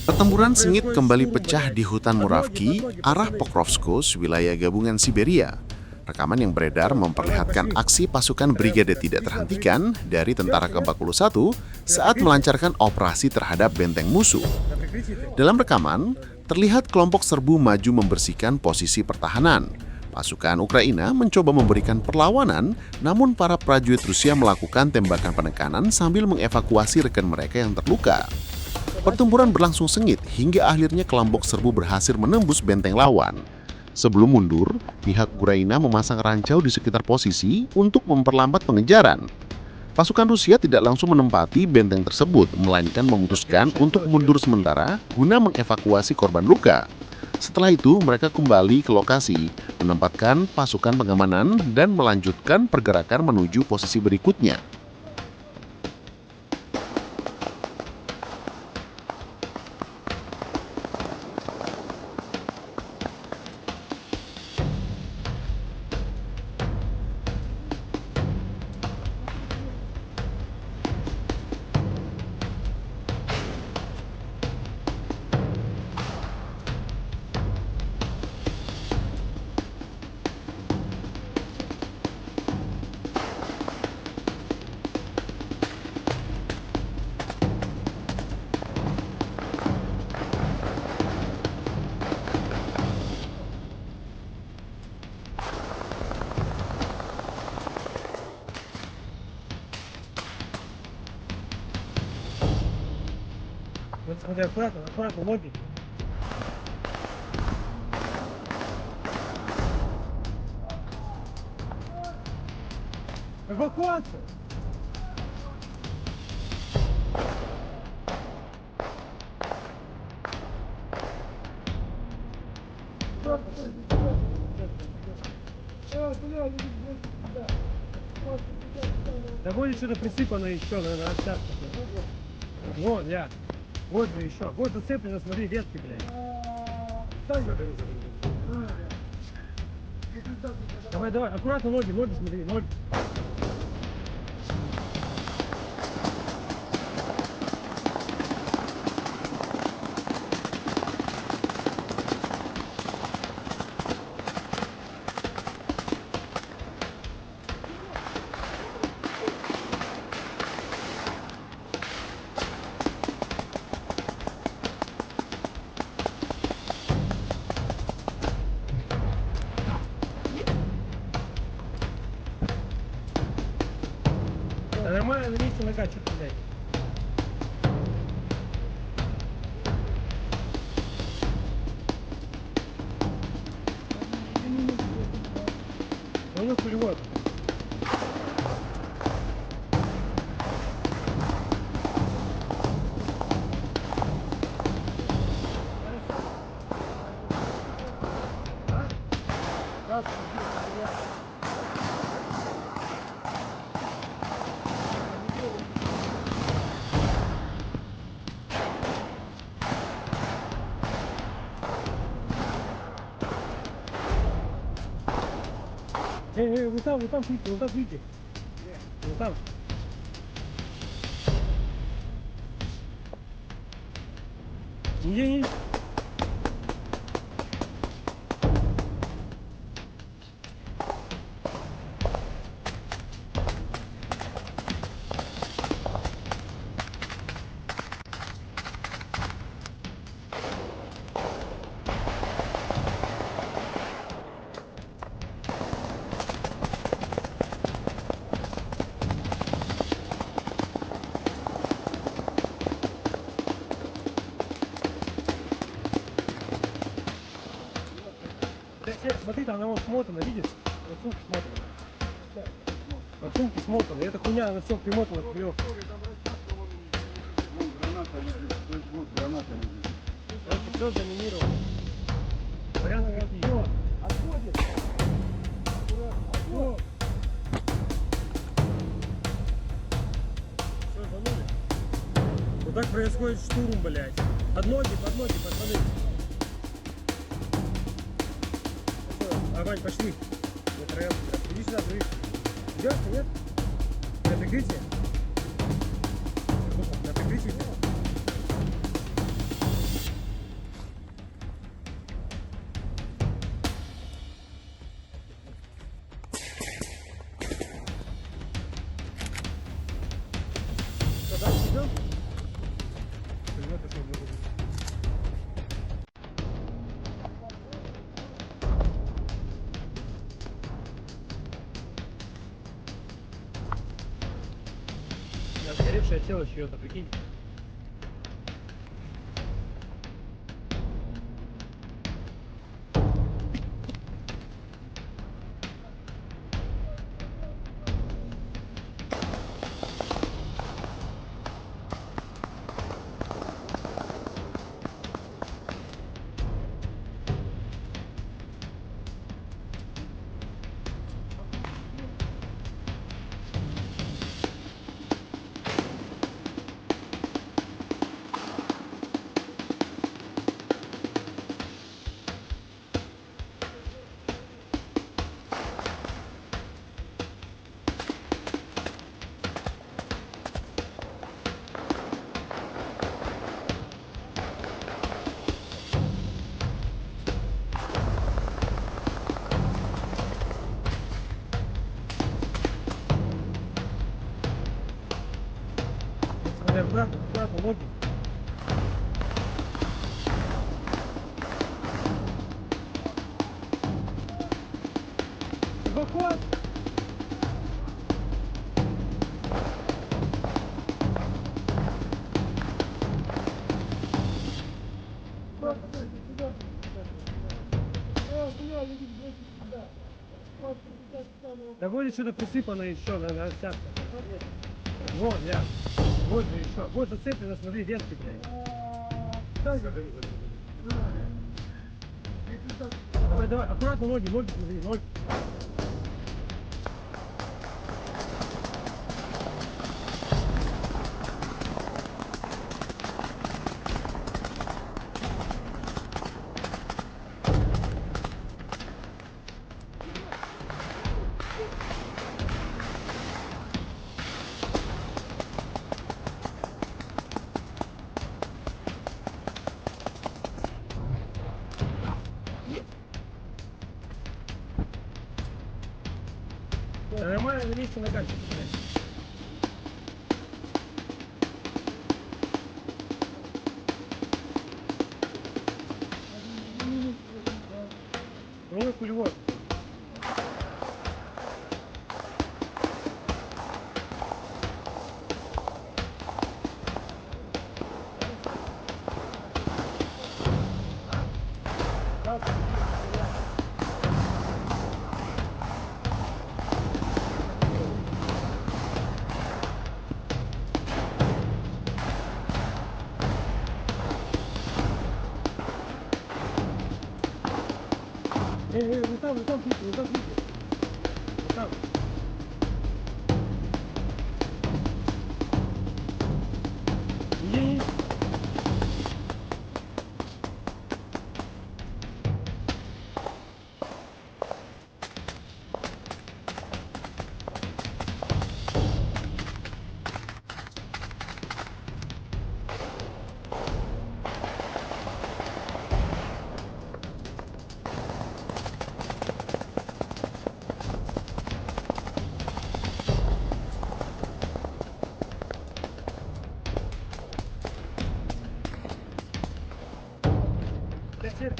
Pertempuran sengit kembali pecah di hutan Muravki, arah Pokrovsko, wilayah gabungan Siberia. Rekaman yang beredar memperlihatkan aksi pasukan brigade tidak terhentikan dari tentara ke-41 saat melancarkan operasi terhadap benteng musuh. Dalam rekaman, terlihat kelompok serbu maju membersihkan posisi pertahanan. Pasukan Ukraina mencoba memberikan perlawanan, namun para prajurit Rusia melakukan tembakan penekanan sambil mengevakuasi rekan mereka yang terluka. Pertempuran berlangsung sengit hingga akhirnya kelompok serbu berhasil menembus benteng lawan. Sebelum mundur, pihak Ukraina memasang rancau di sekitar posisi untuk memperlambat pengejaran. Pasukan Rusia tidak langsung menempati benteng tersebut, melainkan memutuskan untuk mundur sementara guna mengevakuasi korban luka. Setelah itu, mereka kembali ke lokasi, menempatkan pasukan pengamanan dan melanjutkan pergerakan menuju posisi berikutnya. Вот смотри, аккуратно, аккуратно, ноги. Эвакуация! Да будет что-то присыпано еще, наверное, остатки. Вот, я. Вот же еще. Вот зацеплено, смотри, ветки, блядь. Давай, давай, аккуратно ноги, смотри, ноги. Да нормально, на месте нога, что-то, блядь. У него пулевод. Вот там, видите, вот там, видите. Вот там. Не. Смотри, там она вот смотана, видишь? Вот сумка смотана. Вот сумки смотаны. Эта хуйня, она все примотана к веревке. Это все заминировано. Прямо все. Отходит. Все, занули. Вот так происходит штурм, блядь. Под ноги, пацаны. Вань, пошли. Иди сюда, живи. Идешь, нет? На прикрытие? На прикрытие? Сгоревшее тело чье-то, прикинь. Обратно, ноги. Выход! Да будет что-то присыпано еще на остаток. Вот, я. Вот же еще. Вот зацеплено, смотри, ветки, блядь. Давай, давай, аккуратно ноги, смотри, ноги. Нормально на месте накачивай, блядь. Ну и пулевод. Не там пики, не там пики. Там. Не.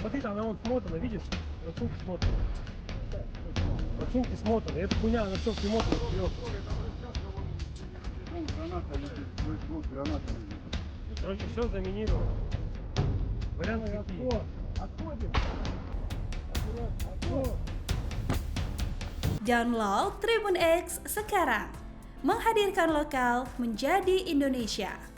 Смотри, там она вон смотана, видишь? Вот сумки смотаны. Вот сумки смотаны. Эта хуйня, она все примотана вперед. Вон граната лежит, вот граната лежит. Короче, все заминировано. Варианты какие? Отходим. Отход. Download Tribun X sekarang. Menghadirkan lokal menjadi Indonesia.